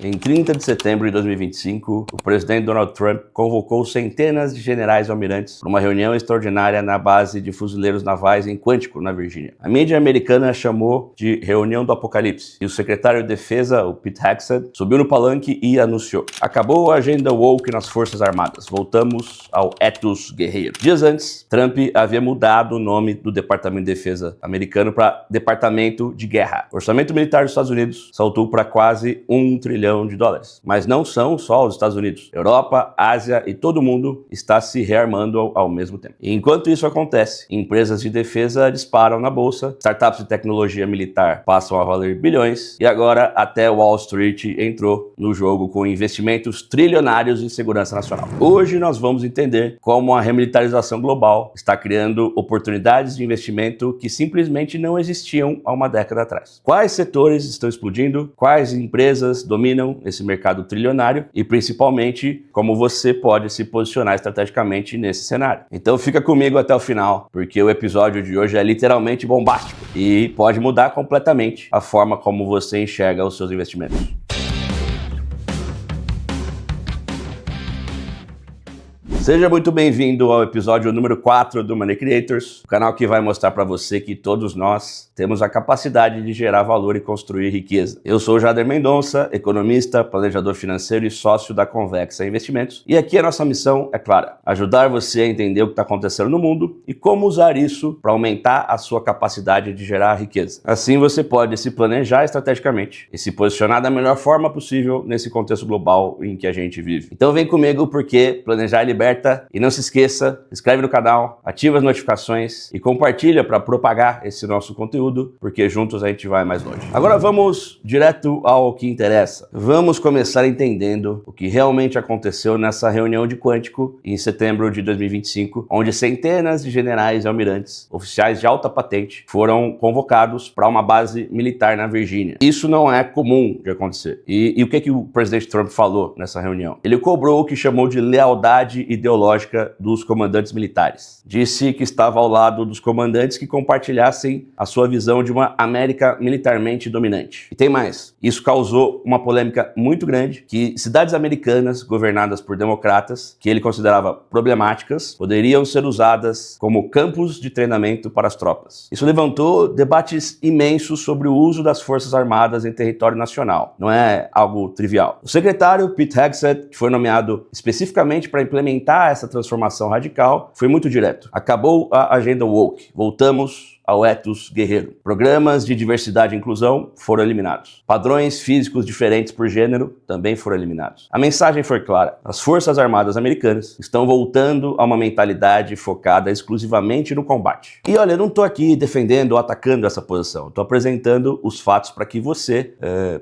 Em 30 de setembro de 2025, o presidente Donald Trump convocou centenas de generais e almirantes para uma reunião extraordinária na base de fuzileiros navais em Quantico, na Virgínia. A mídia americana chamou de reunião do apocalipse e o secretário de Defesa, o Pete Hegseth, subiu no palanque e anunciou: acabou a agenda woke nas Forças Armadas, voltamos ao ethos guerreiro. Dias antes, Trump havia mudado o nome do Departamento de Defesa americano para Departamento de Guerra. O orçamento militar dos Estados Unidos saltou para quase $1 trilhão. Mas não são só os Estados Unidos. Europa, Ásia e todo mundo está se rearmando ao mesmo tempo. E enquanto isso acontece, empresas de defesa disparam na bolsa, startups de tecnologia militar passam a valer bilhões e agora até Wall Street entrou no jogo com investimentos trilionários em segurança nacional. Hoje nós vamos entender como a remilitarização global está criando oportunidades de investimento que simplesmente não existiam há uma década atrás. Quais setores estão explodindo? Quais empresas dominam esse mercado trilionário e principalmente como você pode se posicionar estrategicamente nesse cenário. Então fica comigo até o final, porque o episódio de hoje é literalmente bombástico e pode mudar completamente a forma como você enxerga os seus investimentos. Seja muito bem-vindo ao episódio número 4 do Money Creators, o canal que vai mostrar para você que todos nós temos a capacidade de gerar valor e construir riqueza. Eu sou o Jader Mendonça, economista, planejador financeiro e sócio da Convexa Investimentos. E aqui a nossa missão é clara: ajudar você a entender o que está acontecendo no mundo e como usar isso para aumentar a sua capacidade de gerar riqueza. Assim você pode se planejar estrategicamente e se posicionar da melhor forma possível nesse contexto global em que a gente vive. Então vem comigo, porque planejar liberta. E não se esqueça, se inscreve no canal, ativa as notificações e compartilha para propagar esse nosso conteúdo, porque juntos a gente vai mais longe. Agora vamos direto ao que interessa. Vamos começar entendendo o que realmente aconteceu nessa reunião de Quantico em setembro de 2025, onde centenas de generais e almirantes, oficiais de alta patente, foram convocados para uma base militar na Virgínia. Isso não é comum de acontecer. E o que o presidente Trump falou nessa reunião? Ele cobrou o que chamou de lealdade ideológica dos comandantes militares. Disse que estava ao lado dos comandantes que compartilhassem a sua visão de uma América militarmente dominante. E tem mais. Isso causou uma polêmica muito grande, que cidades americanas governadas por democratas, que ele considerava problemáticas, poderiam ser usadas como campos de treinamento para as tropas. Isso levantou debates imensos sobre o uso das Forças Armadas em território nacional. Não é algo trivial. O secretário Pete Hegseth, que foi nomeado especificamente para implementar essa transformação radical, foi muito direto. Acabou a agenda woke. Voltamos ao ethos guerreiro. Programas de diversidade e inclusão foram eliminados. Padrões físicos diferentes por gênero também foram eliminados. A mensagem foi clara: as Forças Armadas americanas estão voltando a uma mentalidade focada exclusivamente no combate. E olha, eu não estou aqui defendendo ou atacando essa posição. Estou apresentando os fatos para que você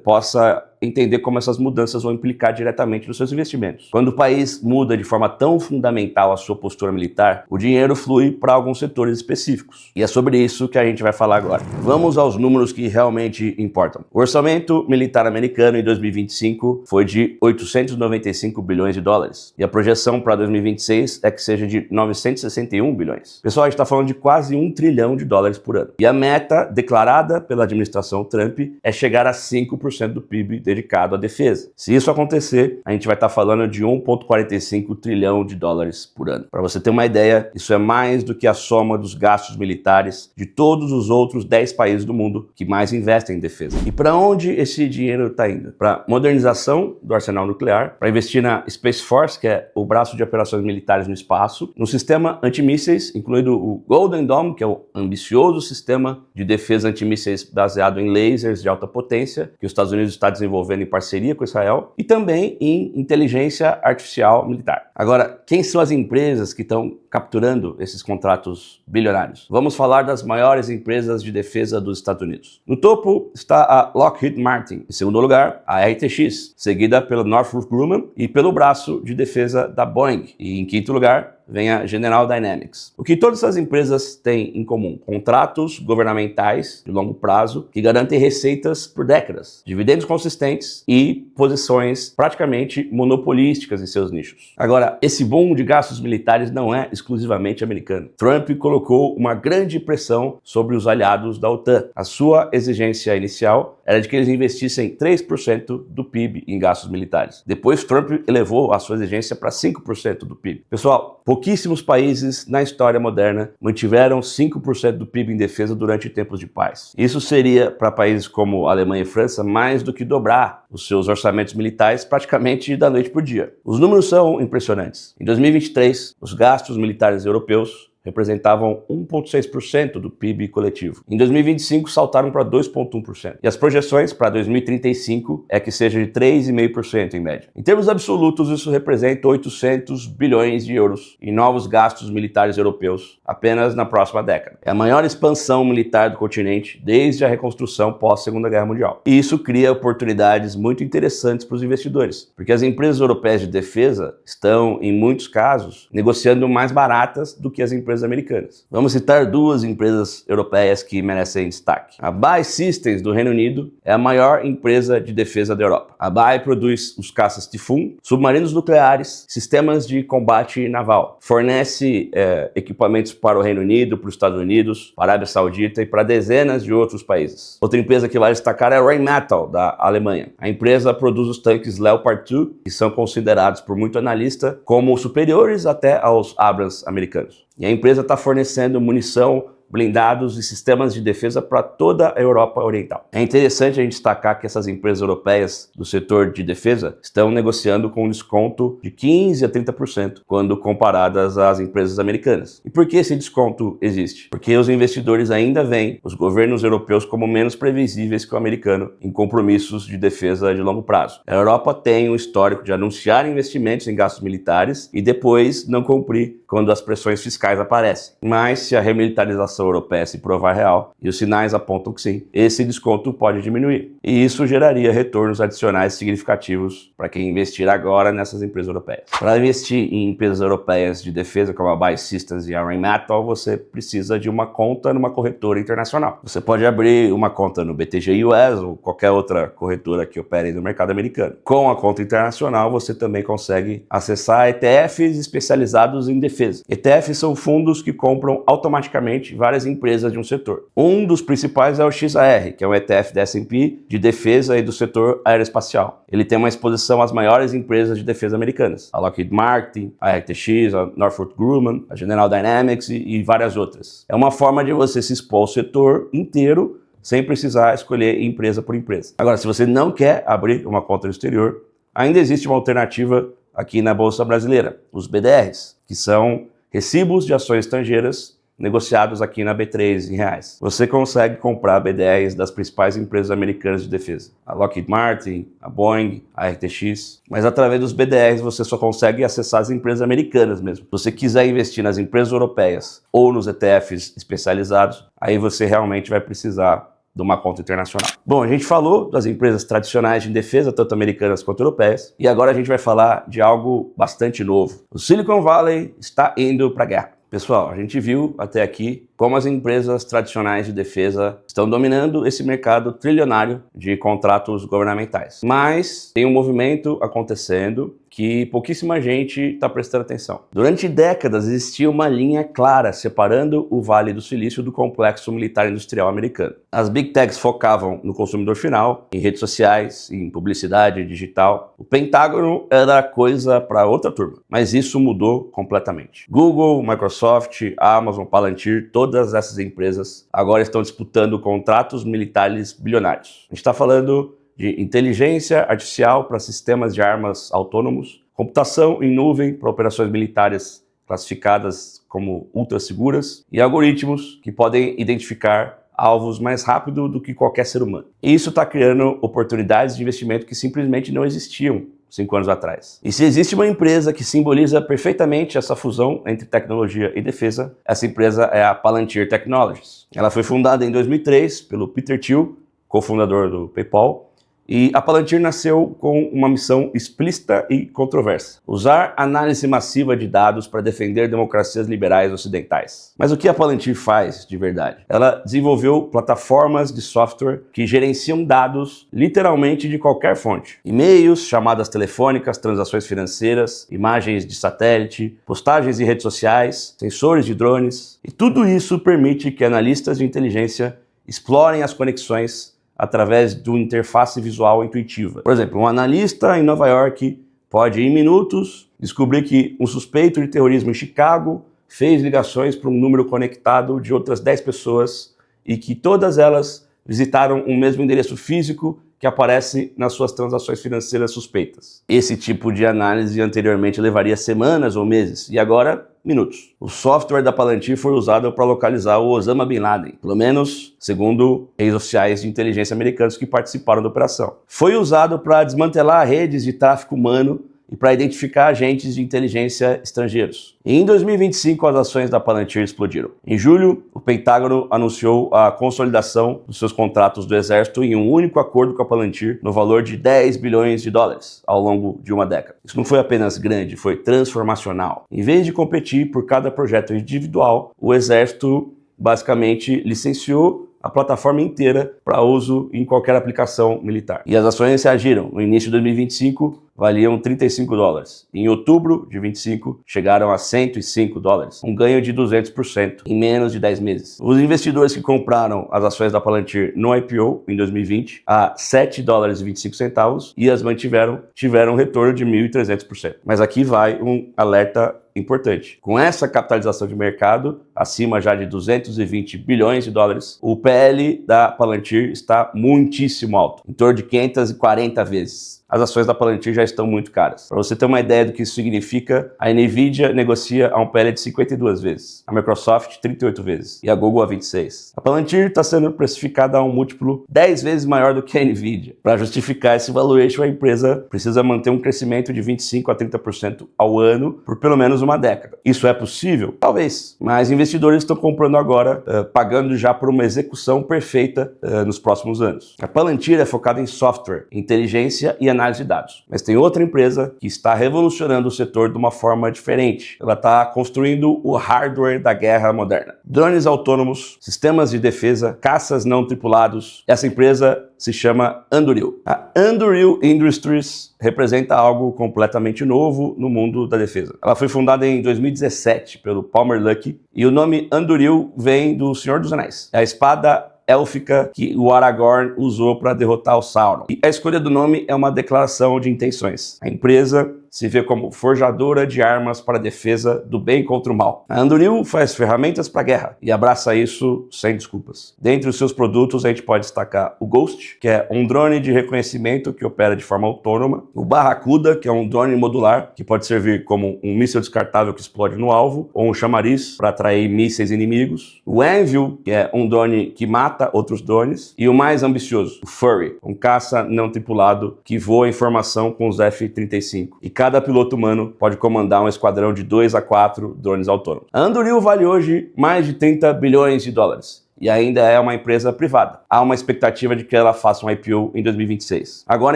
possa entender como essas mudanças vão implicar diretamente nos seus investimentos. Quando o país muda de forma tão fundamental a sua postura militar, o dinheiro flui para alguns setores específicos. E é sobre isso que a gente vai falar agora. Vamos aos números que realmente importam. O orçamento militar americano em 2025 foi de 895 bilhões de dólares. E a projeção para 2026 é que seja de 961 bilhões. Pessoal, a gente está falando de quase $1 trilhão por ano. E a meta declarada pela administração Trump é chegar a 5% do PIB dedicado à defesa. Se isso acontecer, a gente vai estar falando de 1,45 trilhão de dólares por ano. Para você ter uma ideia, isso é mais do que a soma dos gastos militares de todos os outros 10 países do mundo que mais investem em defesa. E para onde esse dinheiro está indo? Para modernização do arsenal nuclear, para investir na Space Force, que é o braço de operações militares no espaço, no sistema antimísseis, incluindo o Golden Dome, que é o ambicioso sistema de defesa antimísseis baseado em lasers de alta potência, que os Estados Unidos está desenvolvendo em parceria com Israel, e também em inteligência artificial militar. Agora, quem são as empresas que estão capturando esses contratos bilionários? Vamos falar das maiores empresas de defesa dos Estados Unidos. No topo está a Lockheed Martin. Em segundo lugar, a RTX, seguida pela Northrop Grumman e pelo braço de defesa da Boeing. E em quinto lugar, vem a General Dynamics. O que todas essas empresas têm em comum? Contratos governamentais de longo prazo que garantem receitas por décadas, dividendos consistentes e posições praticamente monopolísticas em seus nichos. Agora, esse boom de gastos militares não é exclusivamente americano. Trump colocou uma grande pressão sobre os aliados da OTAN. A sua exigência inicial era de que eles investissem 3% do PIB em gastos militares. Depois, Trump elevou a sua exigência para 5% do PIB. Pessoal, pouquíssimos países na história moderna mantiveram 5% do PIB em defesa durante tempos de paz. Isso seria, para países como Alemanha e França, mais do que dobrar os seus orçamentos militares praticamente da noite para o dia. Os números são impressionantes. Em 2023, os gastos militares europeus representavam 1,6% do PIB coletivo. Em 2025, saltaram para 2,1%. E as projeções para 2035 é que seja de 3,5% em média. Em termos absolutos, isso representa 800 bilhões de euros em novos gastos militares europeus apenas na próxima década. É a maior expansão militar do continente desde a reconstrução pós-Segunda Guerra Mundial. E isso cria oportunidades muito interessantes para os investidores, porque as empresas europeias de defesa estão, em muitos casos, negociando mais baratas do que as empresas americanas. Vamos citar duas empresas europeias que merecem destaque. A BAE Systems, do Reino Unido, é a maior empresa de defesa da Europa. A BAE produz os caças Typhoon, submarinos nucleares, sistemas de combate naval. Fornece equipamentos para o Reino Unido, para os Estados Unidos, para a Arábia Saudita e para dezenas de outros países. Outra empresa que vale destacar é a Rheinmetall, da Alemanha. A empresa produz os tanques Leopard 2, que são considerados por muito analista como superiores até aos Abrams americanos. E a empresa está fornecendo munição, blindados e sistemas de defesa para toda a Europa Oriental. É interessante a gente destacar que essas empresas europeias do setor de defesa estão negociando com um desconto de 15% a 30% quando comparadas às empresas americanas. E por que esse desconto existe? Porque os investidores ainda veem os governos europeus como menos previsíveis que o americano em compromissos de defesa de longo prazo. A Europa tem um histórico de anunciar investimentos em gastos militares e depois não cumprir quando as pressões fiscais aparecem. Mas se a remilitarização europeia se provar real, e os sinais apontam que sim, esse desconto pode diminuir. E isso geraria retornos adicionais significativos para quem investir agora nessas empresas europeias. Para investir em empresas europeias de defesa, como a BAE Systems e a Rheinmetall, você precisa de uma conta numa corretora internacional. Você pode abrir uma conta no BTG US ou qualquer outra corretora que opere no mercado americano. Com a conta internacional, você também consegue acessar ETFs especializados em defesa. ETFs são fundos que compram automaticamente várias empresas de um setor. Um dos principais é o XAR, que é um ETF da S&P de defesa e do setor aeroespacial. Ele tem uma exposição às maiores empresas de defesa americanas, a Lockheed Martin, a RTX, a Northrop Grumman, a General Dynamics e várias outras. É uma forma de você se expor ao setor inteiro sem precisar escolher empresa por empresa. Agora, se você não quer abrir uma conta no exterior, ainda existe uma alternativa aqui na Bolsa Brasileira, os BDRs, que são recibos de ações estrangeiras negociados aqui na B3 em reais. Você consegue comprar BDRs das principais empresas americanas de defesa, a Lockheed Martin, a Boeing, a RTX, mas através dos BDRs você só consegue acessar as empresas americanas mesmo. Se você quiser investir nas empresas europeias ou nos ETFs especializados, aí você realmente vai precisar de uma conta internacional. Bom, a gente falou das empresas tradicionais de defesa, tanto americanas quanto europeias, e agora a gente vai falar de algo bastante novo. O Silicon Valley está indo para a guerra. Pessoal, a gente viu até aqui como as empresas tradicionais de defesa estão dominando esse mercado trilionário de contratos governamentais. Mas tem um movimento acontecendo que pouquíssima gente está prestando atenção. Durante décadas existia uma linha clara separando o Vale do Silício do complexo militar industrial americano. As Big Techs focavam no consumidor final, em redes sociais, em publicidade digital. O Pentágono era coisa para outra turma, mas isso mudou completamente. Google, Microsoft, Amazon, Palantir, todas essas empresas agora estão disputando contratos militares bilionários. A gente está falando de inteligência artificial para sistemas de armas autônomos, computação em nuvem para operações militares classificadas como ultra seguras e algoritmos que podem identificar alvos mais rápido do que qualquer ser humano. E isso está criando oportunidades de investimento que simplesmente não existiam 5 anos atrás. E se existe uma empresa que simboliza perfeitamente essa fusão entre tecnologia e defesa, essa empresa é a Palantir Technologies. Ela foi fundada em 2003 pelo Peter Thiel, cofundador do PayPal, e a Palantir nasceu com uma missão explícita e controversa: usar análise massiva de dados para defender democracias liberais ocidentais. Mas o que a Palantir faz de verdade? Ela desenvolveu plataformas de software que gerenciam dados literalmente de qualquer fonte. E-mails, chamadas telefônicas, transações financeiras, imagens de satélite, postagens em redes sociais, sensores de drones. E tudo isso permite que analistas de inteligência explorem as conexões, através de uma interface visual intuitiva. Por exemplo, um analista em Nova York pode, em minutos, descobrir que um suspeito de terrorismo em Chicago fez ligações para um número conectado de outras 10 pessoas e que todas elas visitaram o mesmo endereço físico que aparece nas suas transações financeiras suspeitas. Esse tipo de análise anteriormente levaria semanas ou meses, e agora, minutos. O software da Palantir foi usado para localizar o Osama Bin Laden, pelo menos segundo ex-oficiais de inteligência americanos que participaram da operação. Foi usado para desmantelar redes de tráfico humano e para identificar agentes de inteligência estrangeiros. E em 2025, as ações da Palantir explodiram. Em julho, o Pentágono anunciou a consolidação dos seus contratos do Exército em um único acordo com a Palantir, no valor de 10 bilhões de dólares ao longo de uma década. Isso não foi apenas grande, foi transformacional. Em vez de competir por cada projeto individual, o Exército basicamente licenciou a plataforma inteira para uso em qualquer aplicação militar. E as ações reagiram. No início de 2025, valiam 35 dólares. Em outubro de 25, chegaram a 105 dólares, um ganho de 200% em menos de 10 meses. Os investidores que compraram as ações da Palantir no IPO em 2020 a 7 dólares e 25 centavos e as mantiveram, tiveram um retorno de 1.300%. Mas aqui vai um alerta importante. Com essa capitalização de mercado, acima já de 220 bilhões de dólares, o PL da Palantir está muitíssimo alto, em torno de 540 vezes. As ações da Palantir já estão muito caras. Para você ter uma ideia do que isso significa, a Nvidia negocia a um PL de 52 vezes, a Microsoft 38 vezes e a Google a 26. A Palantir está sendo precificada a um múltiplo 10 vezes maior do que a Nvidia. Para justificar esse valuation, a empresa precisa manter um crescimento de 25 a 30% ao ano por pelo menos uma década. Isso é possível? Talvez, mas investidores estão comprando agora, pagando já por uma execução perfeita nos próximos anos. A Palantir é focada em software, inteligência e análise de dados. Mas tem outra empresa que está revolucionando o setor de uma forma diferente. Ela está construindo o hardware da guerra moderna. Drones autônomos, sistemas de defesa, caças não tripulados. Essa empresa se chama Anduril. A Anduril Industries representa algo completamente novo no mundo da defesa. Ela foi fundada em 2017 pelo Palmer Luckey e o nome Anduril vem do Senhor dos Anéis. É a espada élfica que o Aragorn usou para derrotar o Sauron. E a escolha do nome é uma declaração de intenções. A empresa se vê como forjadora de armas para a defesa do bem contra o mal. A Anduril faz ferramentas para a guerra e abraça isso sem desculpas. Dentre os seus produtos, a gente pode destacar o Ghost, que é um drone de reconhecimento que opera de forma autônoma, o Barracuda, que é um drone modular que pode servir como um míssil descartável que explode no alvo, ou um chamariz para atrair mísseis inimigos, o Anvil, que é um drone que mata outros drones, e o mais ambicioso, o Fury, um caça não tripulado que voa em formação com os F-35. E cada piloto humano pode comandar um esquadrão de 2 a 4 drones autônomos. A Anduril vale hoje mais de 30 bilhões de dólares. E ainda é uma empresa privada. Há uma expectativa de que ela faça um IPO em 2026. Agora,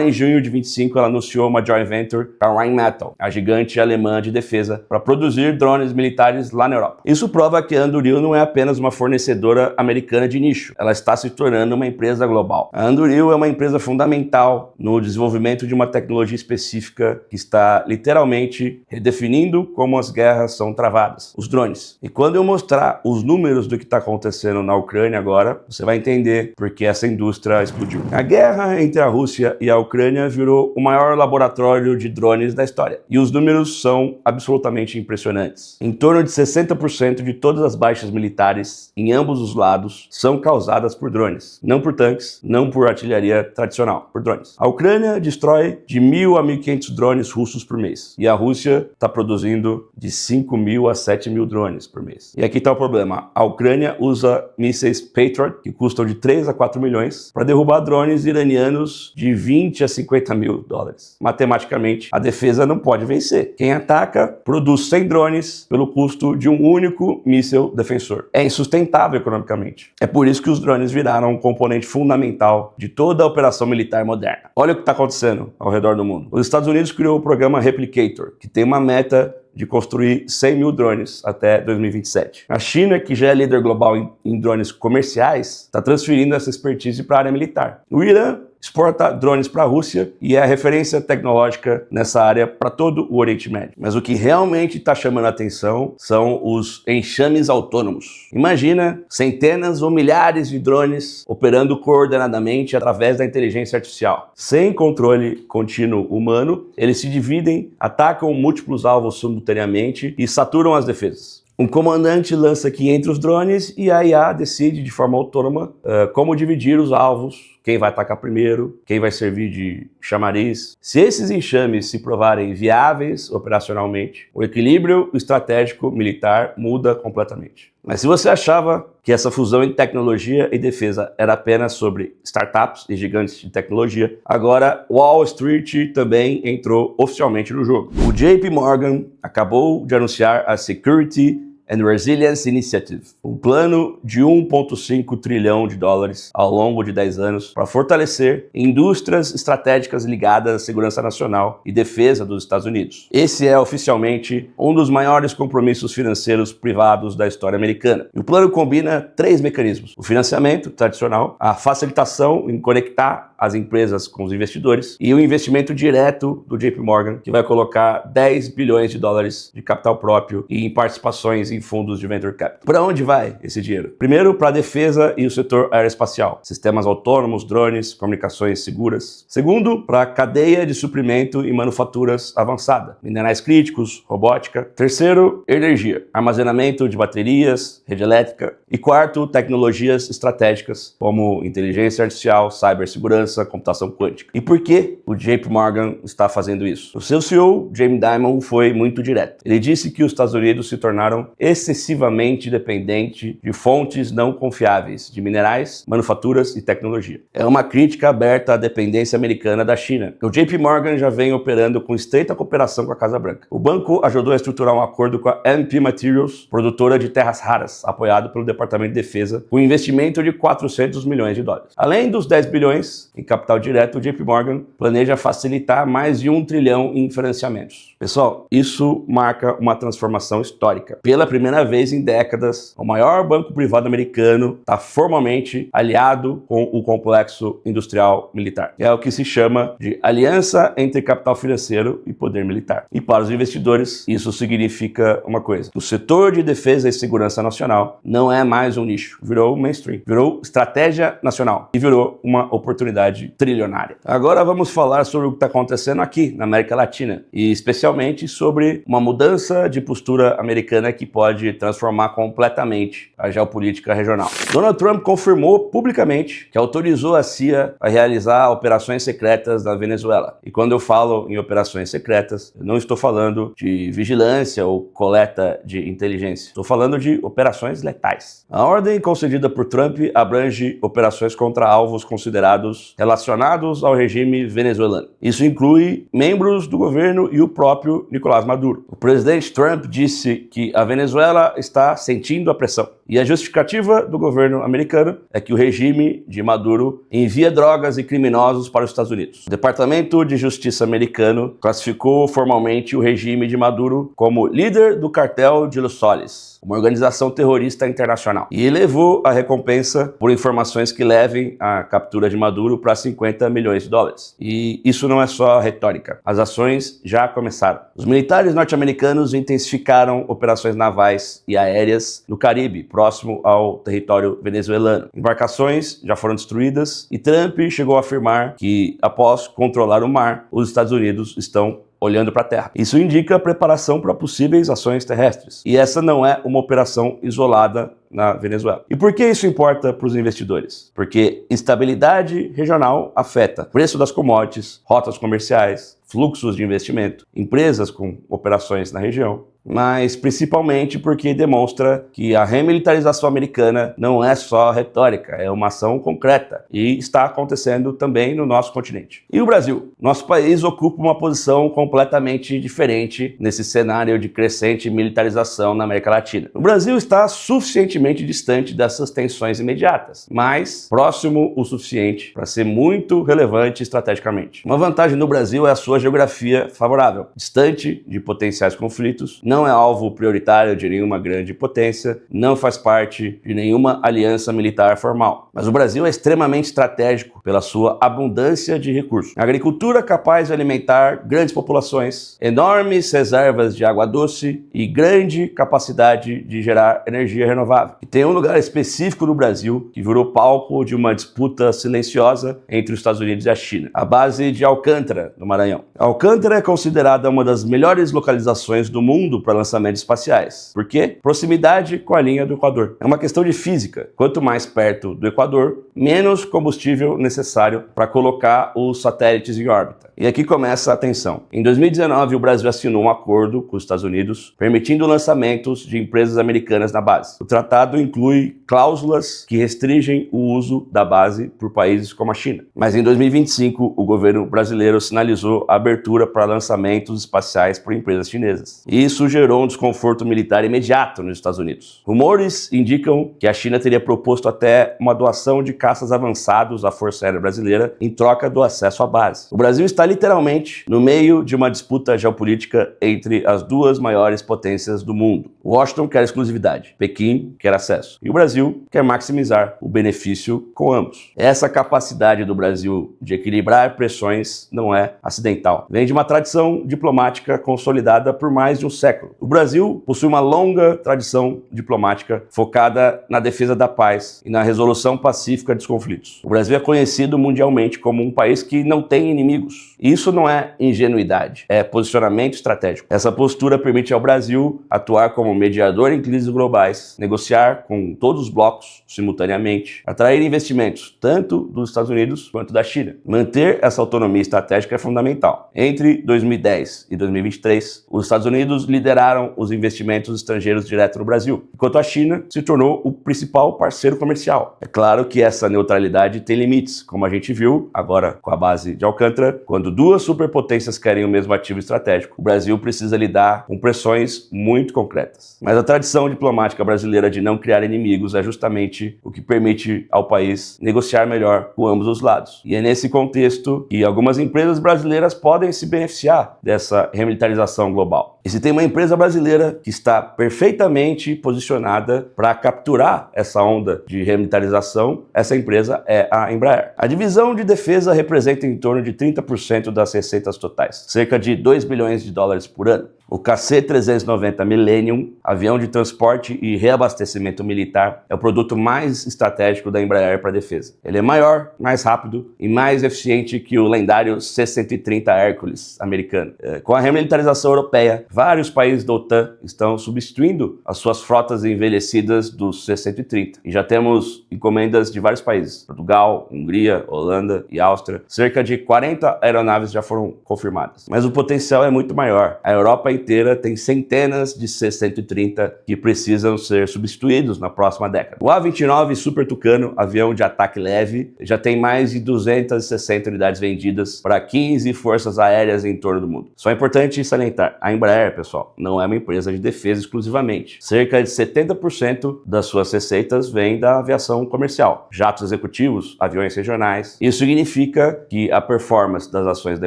em junho de 25, ela anunciou uma joint venture com a Rheinmetall, a gigante alemã de defesa, para produzir drones militares lá na Europa. Isso prova que a Anduril não é apenas uma fornecedora americana de nicho. Ela está se tornando uma empresa global. A Anduril é uma empresa fundamental no desenvolvimento de uma tecnologia específica que está literalmente redefinindo como as guerras são travadas. Os drones. E quando eu mostrar os números do que está acontecendo na Ucrânia agora, você vai entender por que essa indústria explodiu. A guerra entre a Rússia e a Ucrânia virou o maior laboratório de drones da história. E os números são absolutamente impressionantes. Em torno de 60% de todas as baixas militares em ambos os lados são causadas por drones. Não por tanques, não por artilharia tradicional, por drones. A Ucrânia destrói de 1.000 a 1.500 drones russos por mês. E a Rússia está produzindo de 5.000 a 7.000 drones por mês. E aqui está o problema. A Ucrânia usa mísseis Patriot, que custam de 3 a 4 milhões, para derrubar drones iranianos de 20 a 50 mil dólares. Matematicamente, a defesa não pode vencer. Quem ataca produz 100 drones pelo custo de um único míssil defensor. É insustentável economicamente. É por isso que os drones viraram um componente fundamental de toda a operação militar moderna. Olha o que está acontecendo ao redor do mundo. Os Estados Unidos criou o programa Replicator, que tem uma meta de construir 100 mil drones até 2027. A China, que já é líder global em drones comerciais, está transferindo essa expertise para a área militar. O Irã exporta drones para a Rússia e é a referência tecnológica nessa área para todo o Oriente Médio. Mas o que realmente está chamando a atenção são os enxames autônomos. Imagina centenas ou milhares de drones operando coordenadamente através da inteligência artificial. Sem controle contínuo humano, eles se dividem, atacam múltiplos alvos simultaneamente e saturam as defesas. Um comandante lança aqui entre os drones e a IA decide de forma autônoma como dividir os alvos, quem vai atacar primeiro, quem vai servir de chamariz. Se esses enxames se provarem viáveis operacionalmente, o equilíbrio estratégico militar muda completamente. Mas se você achava que essa fusão em tecnologia e defesa era apenas sobre startups e gigantes de tecnologia, agora Wall Street também entrou oficialmente no jogo. O JP Morgan acabou de anunciar a Security and Resilience Initiative, um plano de 1,5 trilhão de dólares ao longo de 10 anos para fortalecer indústrias estratégicas ligadas à segurança nacional e defesa dos Estados Unidos. Esse é oficialmente um dos maiores compromissos financeiros privados da história americana. E o plano combina 3 mecanismos: o financiamento tradicional, a facilitação em conectar as empresas com os investidores e o investimento direto do JP Morgan, que vai colocar 10 bilhões de dólares de capital próprio e em participações em fundos de venture capital. Para onde vai esse dinheiro? Primeiro, para a defesa e o setor aeroespacial, sistemas autônomos, drones, comunicações seguras. Segundo, para a cadeia de suprimento e manufaturas avançada, minerais críticos, robótica. Terceiro, energia, armazenamento de baterias, rede elétrica. E quarto, tecnologias estratégicas como inteligência artificial, cibersegurança, computação quântica. E por que o JP Morgan está fazendo isso? O seu CEO, Jamie Dimon, foi muito direto. Ele disse que os Estados Unidos se tornaram excessivamente dependente de fontes não confiáveis de minerais, manufaturas e tecnologia. É uma crítica aberta à dependência americana da China. O JP Morgan já vem operando com estreita cooperação com a Casa Branca. O banco ajudou a estruturar um acordo com a MP Materials, produtora de terras raras, apoiado pelo Departamento de Defesa, com investimento de 400 milhões de dólares. Além dos 10 bilhões em capital direto, o JP Morgan planeja facilitar mais de 1 trilhão em financiamentos. Pessoal, isso marca uma transformação histórica. Pela primeira vez em décadas, o maior banco privado americano está formalmente aliado com o complexo industrial militar. É o que se chama de aliança entre capital financeiro e poder militar. E para os investidores, isso significa uma coisa: o setor de defesa e segurança nacional não é mais um nicho, virou mainstream, virou estratégia nacional e virou uma oportunidade trilionária. Agora vamos falar sobre o que está acontecendo aqui na América Latina e especialmente sobre uma mudança de postura americana que pode transformar completamente a geopolítica regional. Donald Trump confirmou publicamente que autorizou a CIA a realizar operações secretas na Venezuela. E quando eu falo em operações secretas, eu não estou falando de vigilância ou coleta de inteligência. Estou falando de operações letais. A ordem concedida por Trump abrange operações contra alvos considerados relacionados ao regime venezuelano. Isso inclui membros do governo e o próprio Nicolás Maduro. O presidente Trump disse que a Venezuela está sentindo a pressão. E a justificativa do governo americano é que o regime de Maduro envia drogas e criminosos para os Estados Unidos. O Departamento de Justiça americano classificou formalmente o regime de Maduro como líder do cartel de Los Soles, uma organização terrorista internacional, e elevou a recompensa por informações que levem a captura de Maduro para 50 milhões de dólares. E isso não é só retórica. As ações já começaram. Os militares norte-americanos intensificaram operações navais e aéreas no Caribe, próximo ao território venezuelano. Embarcações já foram destruídas e Trump chegou a afirmar que, após controlar o mar, os Estados Unidos estão olhando para a terra. Isso indica preparação para possíveis ações terrestres. E essa não é uma operação isolada na Venezuela. E por que isso importa para os investidores? Porque instabilidade regional afeta o preço das commodities, rotas comerciais, fluxos de investimento, empresas com operações na região, mas principalmente porque demonstra que a remilitarização americana não é só retórica, é uma ação concreta e está acontecendo também no nosso continente. E o Brasil? Nosso país ocupa uma posição completamente diferente nesse cenário de crescente militarização na América Latina. O Brasil está suficientemente suficientemente distante dessas tensões imediatas, mas próximo o suficiente para ser muito relevante estrategicamente. Uma vantagem no Brasil é a sua geografia favorável, distante de potenciais conflitos, não é alvo prioritário de nenhuma grande potência, não faz parte de nenhuma aliança militar formal. Mas o Brasil é extremamente estratégico pela sua abundância de recursos. A agricultura capaz de alimentar grandes populações, enormes reservas de água doce e grande capacidade de gerar energia renovável. E tem um lugar específico no Brasil que virou palco de uma disputa silenciosa entre os Estados Unidos e a China, a base de Alcântara, no Maranhão. Alcântara é considerada uma das melhores localizações do mundo para lançamentos espaciais. Por quê? Proximidade com a linha do Equador. É uma questão de física. Quanto mais perto do Equador, menos combustível necessário para colocar os satélites em órbita. E aqui começa a tensão. Em 2019, o Brasil assinou um acordo com os Estados Unidos permitindo lançamentos de empresas americanas na base. O tratado inclui cláusulas que restringem o uso da base por países como a China. Mas em 2025, o governo brasileiro sinalizou a abertura para lançamentos espaciais por empresas chinesas. E isso gerou um desconforto militar imediato nos Estados Unidos. Rumores indicam que a China teria proposto até uma doação de caças avançados à Força Aérea Brasileira em troca do acesso à base. O Brasil está literalmente no meio de uma disputa geopolítica entre as duas maiores potências do mundo. Washington quer exclusividade, Pequim quer acesso e o Brasil quer maximizar o benefício com ambos. Essa capacidade do Brasil de equilibrar pressões não é acidental. Vem de uma tradição diplomática consolidada por mais de um século. O Brasil possui uma longa tradição diplomática focada na defesa da paz e na resolução pacífica dos conflitos. O Brasil é conhecido mundialmente como um país que não tem inimigos. Isso não é ingenuidade, é posicionamento estratégico. Essa postura permite ao Brasil atuar como mediador em crises globais, negociar com todos os blocos simultaneamente, atrair investimentos tanto dos Estados Unidos quanto da China. Manter essa autonomia estratégica é fundamental. Entre 2010 e 2023, os Estados Unidos lideraram os investimentos estrangeiros direto no Brasil, enquanto a China se tornou o principal parceiro comercial. É claro que essa neutralidade tem limites, como a gente viu agora com a base de Alcântara, quando duas superpotências querem o mesmo ativo estratégico, o Brasil precisa lidar com pressões muito concretas. Mas a tradição diplomática brasileira de não criar inimigos é justamente o que permite ao país negociar melhor com ambos os lados. E é nesse contexto que algumas empresas brasileiras podem se beneficiar dessa remilitarização global. E se tem uma empresa brasileira que está perfeitamente posicionada para capturar essa onda de remilitarização, essa empresa é a Embraer. A divisão de defesa representa em torno de 30% das receitas totais, cerca de 2 bilhões de dólares por ano. O KC-390 Millennium, avião de transporte e reabastecimento militar, é o produto mais estratégico da Embraer para a defesa. Ele é maior, mais rápido e mais eficiente que o lendário C-130 Hércules americano. Com a remilitarização europeia, vários países da OTAN estão substituindo as suas frotas envelhecidas do C-130. E já temos encomendas de vários países: Portugal, Hungria, Holanda e Áustria. Cerca de 40 aeronaves já foram confirmadas. Mas o potencial é muito maior. A Europa inteira tem centenas de C-130 que precisam ser substituídos na próxima década. O A-29 Super Tucano, avião de ataque leve, já tem mais de 260 unidades vendidas para 15 forças aéreas em torno do mundo. Só é importante salientar, a Embraer, pessoal, não é uma empresa de defesa exclusivamente. Cerca de 70% das suas receitas vem da aviação comercial, jatos executivos, aviões regionais. Isso significa que a performance das ações da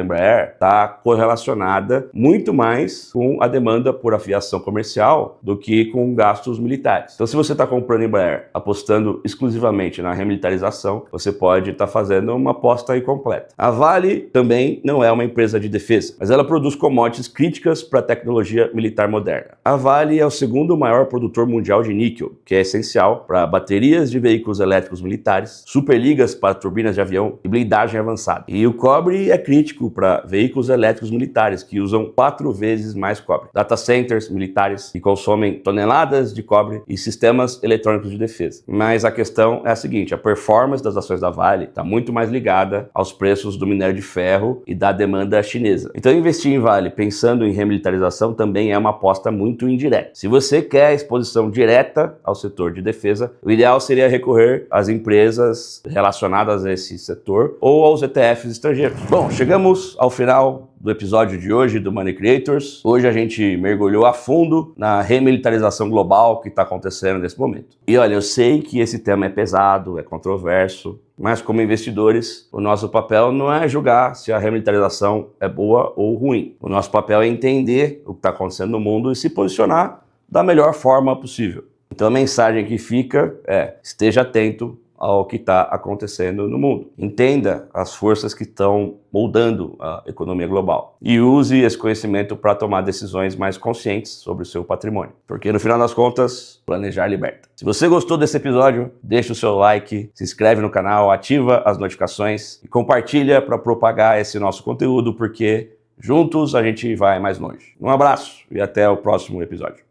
Embraer está correlacionada muito mais com a demanda por aviação comercial do que com gastos militares. Então, se você está comprando Embraer apostando exclusivamente na remilitarização, você pode estar fazendo uma aposta incompleta. A Vale também não é uma empresa de defesa, mas ela produz commodities críticas para a tecnologia militar moderna. A Vale é o segundo maior produtor mundial de níquel, que é essencial para baterias de veículos elétricos militares, superligas para turbinas de avião e blindagem avançada. E o cobre é crítico para veículos elétricos militares, que usam 4 vezes mais cobre. Data centers militares que consomem toneladas de cobre e sistemas eletrônicos de defesa. Mas a questão é a seguinte: a performance das ações da Vale está muito mais ligada aos preços do minério de ferro e da demanda chinesa. Então, investir em Vale pensando em remilitarização também é uma aposta muito indireta. Se você quer exposição direta ao setor de defesa, o ideal seria recorrer às empresas relacionadas a esse setor ou aos ETFs estrangeiros. Bom, chegamos ao final do episódio de hoje do Money Creators. Hoje a gente mergulhou a fundo na remilitarização global que está acontecendo nesse momento. E olha, eu sei que esse tema é pesado, é controverso, mas como investidores, o nosso papel não é julgar se a remilitarização é boa ou ruim. O nosso papel é entender o que está acontecendo no mundo e se posicionar da melhor forma possível. Então a mensagem que fica é: esteja atento ao que está acontecendo no mundo. Entenda as forças que estão moldando a economia global e use esse conhecimento para tomar decisões mais conscientes sobre o seu patrimônio. Porque no final das contas, planejar liberta. Se você gostou desse episódio, deixa o seu like, se inscreve no canal, ativa as notificações e compartilha para propagar esse nosso conteúdo, porque juntos a gente vai mais longe. Um abraço e até o próximo episódio.